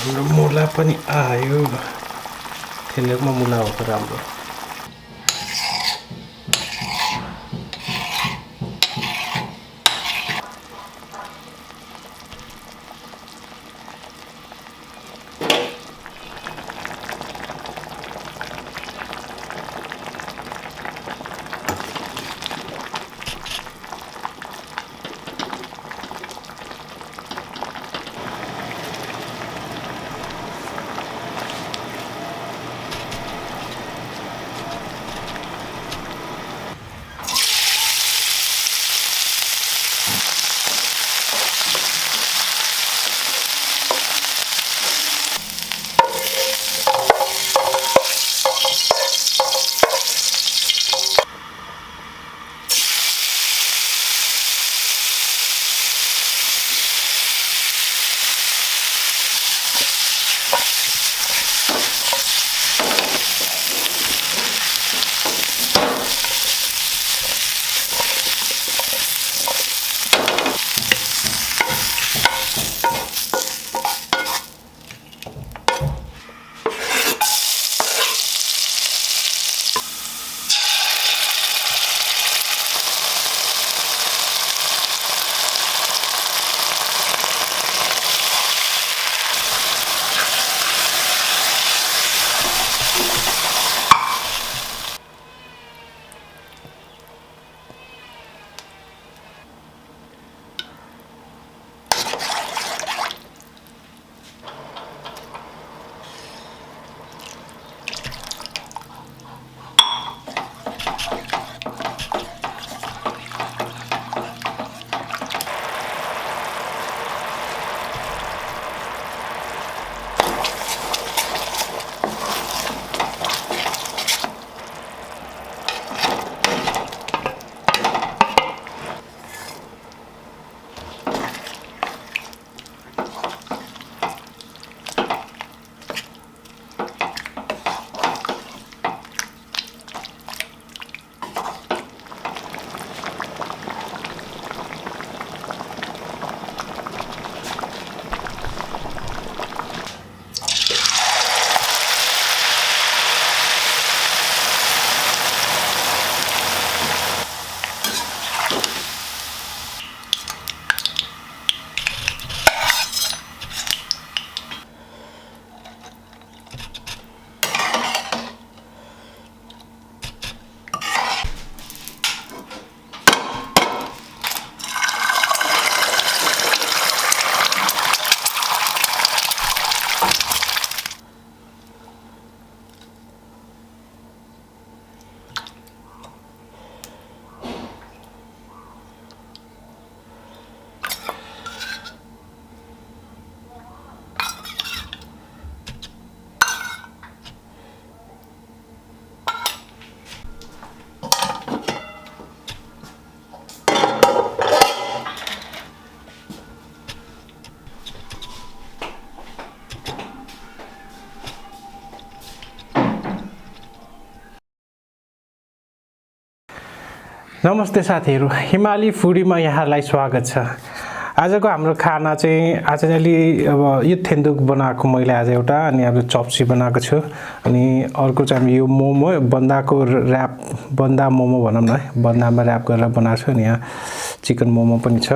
हाम्रो मुला पनि आयो थेन्थुकमा मुला हो त राम्रो नमस्ते साथीहरु हिमाली फूडीमा यहाँलाई स्वागत छ। आजको हाम्रो खाना चाहिँ आज अलि अब यो थेन्थुक बनाएको मैले आज एउटा अनि अब चप्सी बनाएको छु अनि अर्को चाहिँ यो मोमो बन्दाको र्याप बन्दा मोमो भनौं न बन्दामा र्याप गरेर बनाएको छु अनि यहाँ चिकन मोमो पनि छ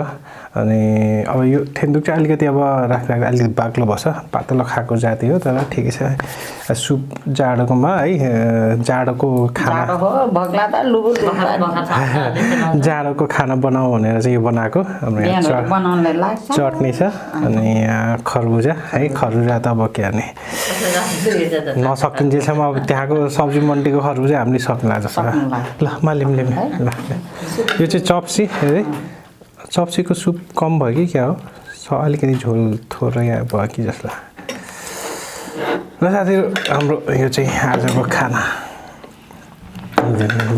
अनि अब यो थेन्थुक चाहिँ अलिकति अब राख्दा अलिकति बाक्लो भछ पातलो खाएको जाति हो तर ठिकै छ सुप जाडोकोमा है जाडोको खाना जाडो हो भग्ला त लुबु जाडोको खाना बनाऊ भनेर चाहिँ यो बनाएको हाम्रो यहाँ बनाउनले लाग्छ चटनी छ अनि यहाँ खरबुजा है खरबुजा त अब के गर्ने नसकिन्जेलसम्म अब त्यहाँको सब्जी मन्डीको खरबुजा हामीले सक्ला जस्तो ल मालिम लिम ल यो चाहिँ चप्सी हेरे चप्सीको सुप कम भयो कि क्या हो अलिकति झोल थोरै भयो कि जस्तो र साथीहरू हाम्रो यो चाहिँ आजको खाना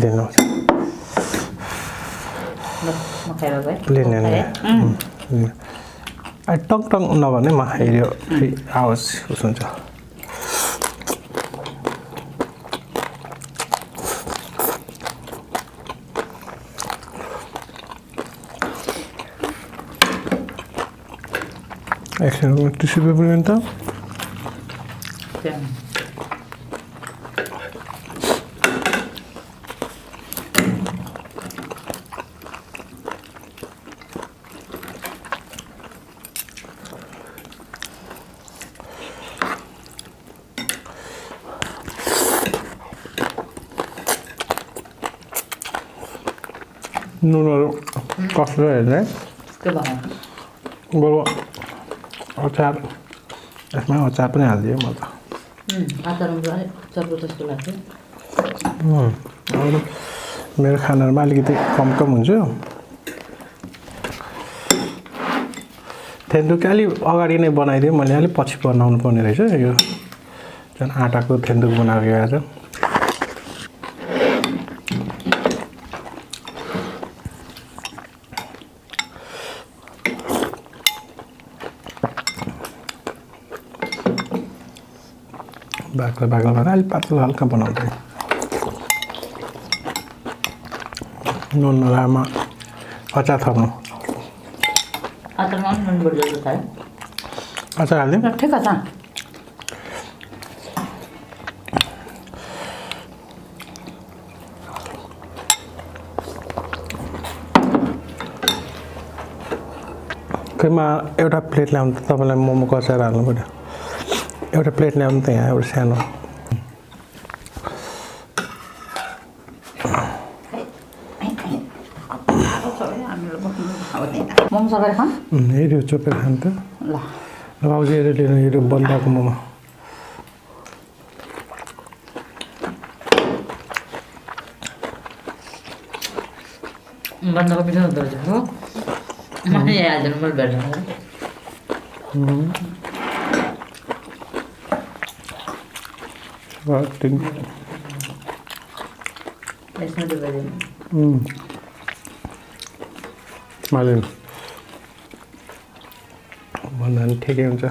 लिनुहोस् टङ टङ नभने म हेऱ्यो आवाज उस हुन्छ एकछिन टिस्यु पेपर पनि त नुनहरू कसो हेर्ने बरु अचार यसमा अचार पनि हालिदियो म त मेरो खानाहरूमा अलिकति कम हुन्छ थेन्दुक अलिक अगाडि नै बनाइदियो मैले अलिक पछि बनाउनु पर्ने रहेछ यो झन् आँटाको थेन्दुक बनाएको आज बाक्लो भएर अलिक पातलो हल्का बनाउँदै नुन नलामा अचार थप्नु अचार हालिदिउँ ठिक छ खैमा एउटा प्लेट ल्याउनु त तपाईँलाई मोमोको अचार हाल्नु पर्यो एउटा प्लेट ल्याउनु त यहाँ एउटा सानो मोमो सबै खान हेऱ्यो चोपेर खानु त ल भाउजू हेरेर लिनु हेऱ्यो बन्दाको मोमो बन्दाको मिठो हुँदो रहेछ हो मैले हाल्दिनु मैले भेट्नु यसमा डुबाइदिनु मालिन भन्दा पनि ठिकै हुन्छ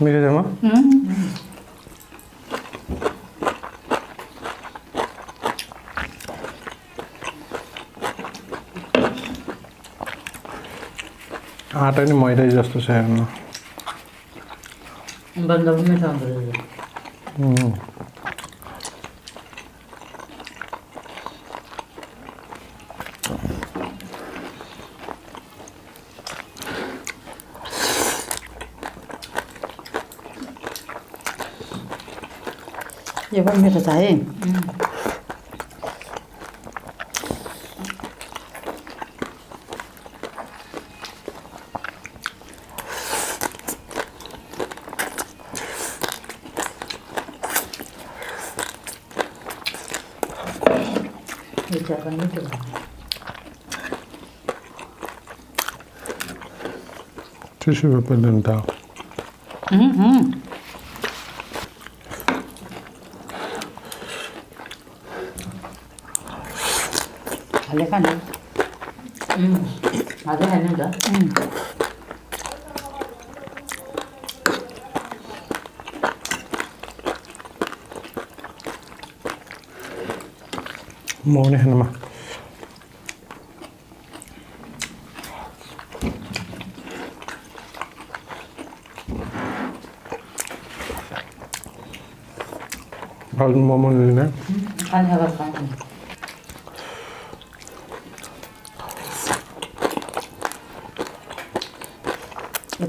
मेरो जमा आँटा नि मैदै जस्तो छ हेर्नु बन्दा पनि मिठो हुँदो रहेछ यो पनि मिठो छ है टिस्यु पेपर लिनु त हाले खाने हाले खाने त म नै खानुमा भाउजू मोमो लिने खाने अब खाने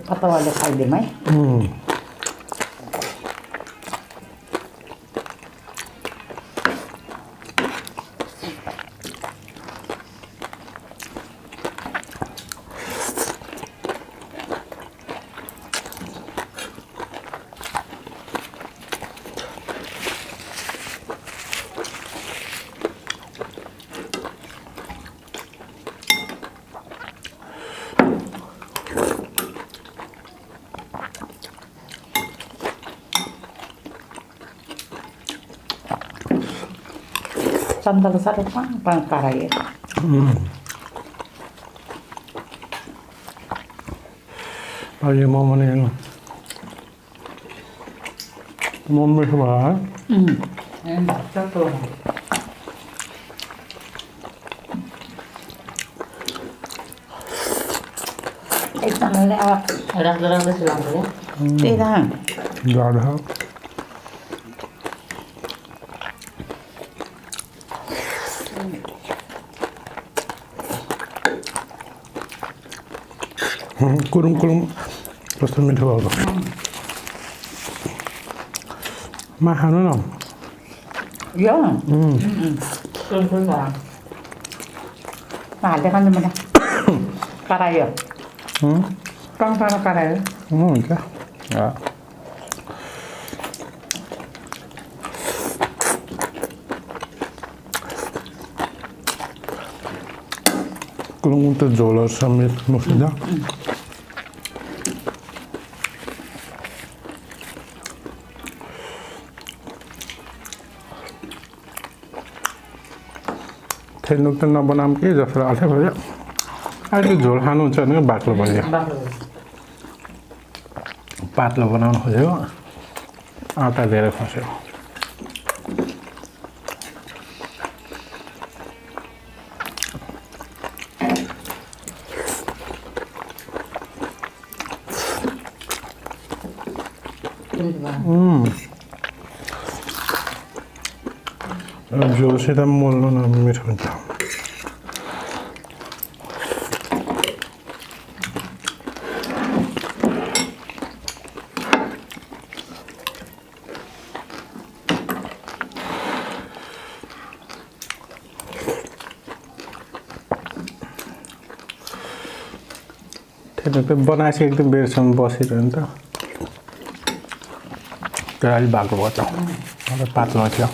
पत्तावाले खाइदिउँ है 쌈다가 쌀을 빵빵 깔아요. 아주 모모는 몸을 해봐. 쪄도. 일단은 내가 락락락을 쓰려고 그래. 띠랑 잘하. 꾸름꾸름 벌써 밑에 봐봐. 맛 하나. 야. 그런 거야. 안 돼가는 거야. 깔아요. 빵빵 깔아요. 이렇게. 야. 그런 것도 졸라서 먹자. Thenthuk त नबनाऊँ के जस्तो लाग्छ भयो अहिले झोल खानुहुन्छ भने बाक्लो बनियो पातलो बनाउनु खोज्यो आँटा धेरै खस्यो झोलसित मोल्नु न मिठो हुन्छ Thenthuk त बनाएपछि एकदम बेरसम्म बसिरह्यो नि त त्यो अलि बाक्लो भयो त पातलो थियो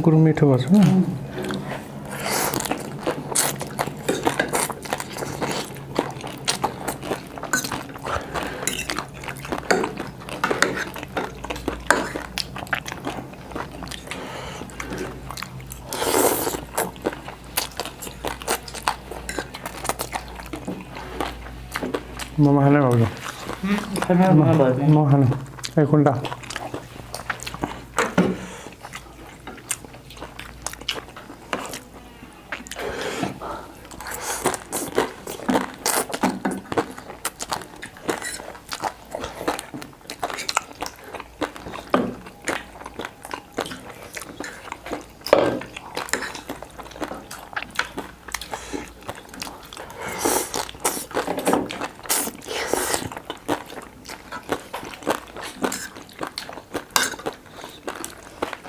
कुरुम मिठो गर्छ नि मोमो खाने भाउजू मोमो खाने एक घन्टा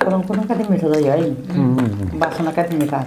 Kurang-kurang kan miso to yai. Baso na kan miso.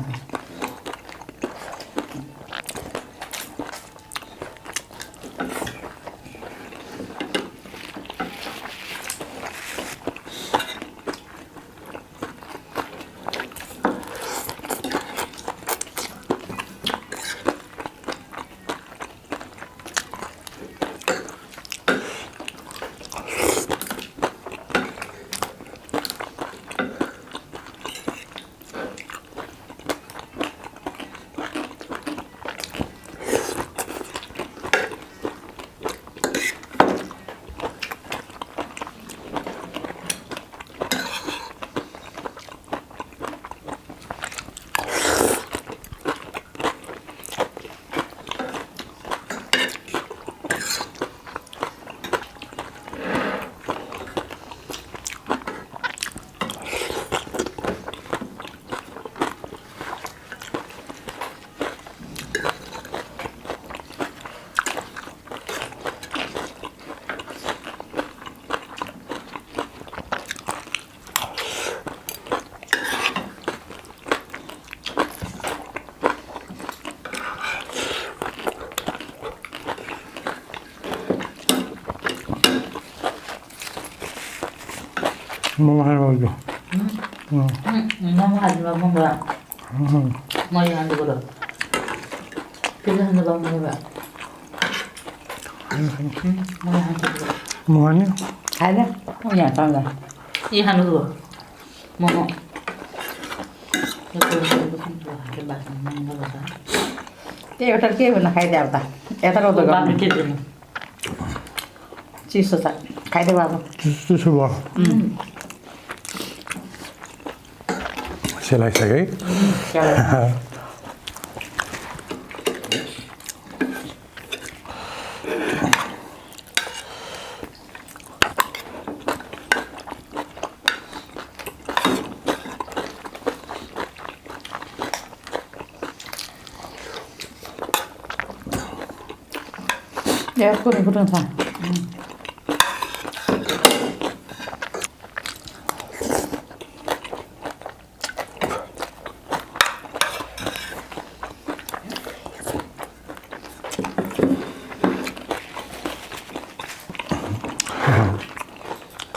Momo खानु पर्यो मोमो खानु मोमो मैले खानु पर्यो पिज्जा खानु पर्यो मैले खानु मोमो नि खाएन यहाँ खाउँदा यी खानु पर्यो मोमो त्यही एउटा के भन्नु खाइदियो अब त यता रोप्दा बाबु के दिनु चिसो छ खाइदियो बाबु चिसो भयो सेलाइसक्यो है Ya, kurang sa.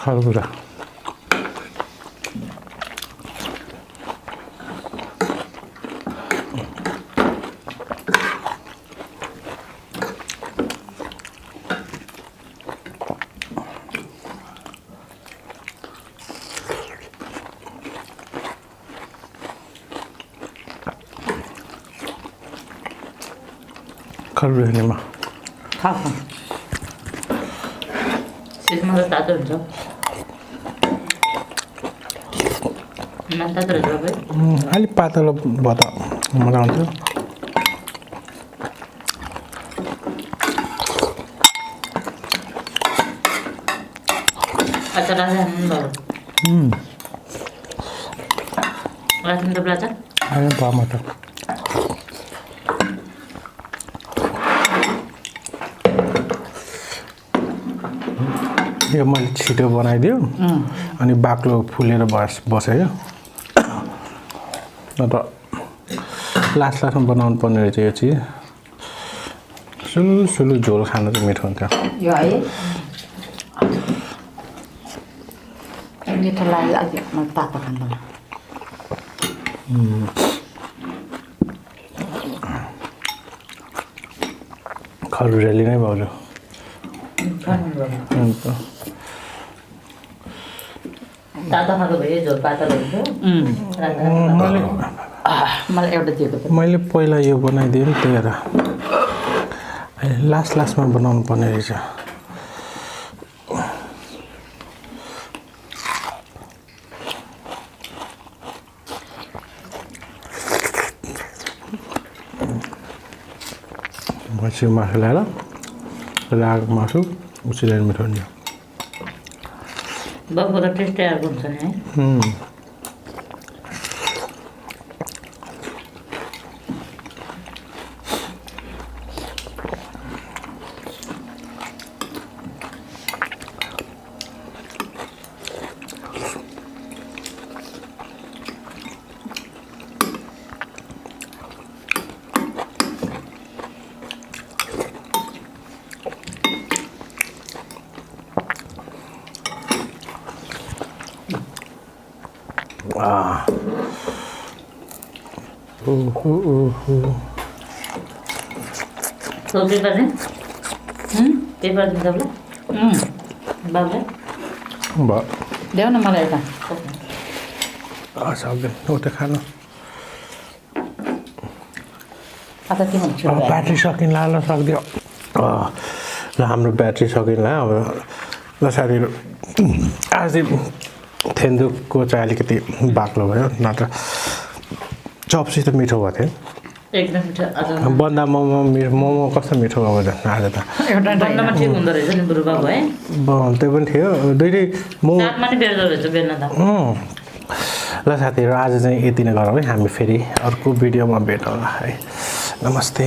Kalbura. Kalbura ni ma. Khao. Sisma त तातो हुन्छ मन तातो रहेछ भाइ अलिक पातलो भयो त मजा आउँथ्यो अच्छा राजा खानु बाबु राजा त राजा आयो पामा त यो मैले छिटो बनाइदियो अनि बाक्लो फुलेर बस्यो नत्र लास्टमा बनाउनु पर्ने रहेछ यो चिज सुलु झोल खानु चाहिँ मिठो हुन्छ Yo है मिठो लाग्यो अलिक म तातो खान्छु खरुरेली नै भाउजू तातो खाएको भए झोल पातलो हुन्थ्यो मलाई एउटा दिएको थियो मैले पहिला यो बनाइदिएँ नि त्यही भएर लास्टमा बनाउनु पर्ने रहेछ मासु ल्याएर राग मासु उसिलेर मिठो हुन्छ बाबुको त टेस्टै अर्को हुन्छ नि है तो पेपर दे पेपर दिन सबले बाबुले देऊ न मलाई एउटा सक्दैन उता खानु आता के भन्छु ब्याट्री सकिन्ला ल सक्दियो ल हाम्रो ब्याट्री सकिन्ला अब ल साथीहरू आज थेन्दुकको चाहिँ अलिकति बाक्लो भयो नत्र चप्सी त मिठो भएको थियो एकदम मिठो आज बन्दा मोमो कस्तो मिठो भएको झन् आज त एउटा बन्दामा ठिक हुँदो रहेछ नि बुढो बाबु है त्यो पनि थियो दुइटै मोमो साथमा नि बेर्दो रहेछ बेर्न त ल साथीहरू आज चाहिँ यति नै गरौँ है हामी फेरि अर्को भिडियोमा भेटौँला है नमस्ते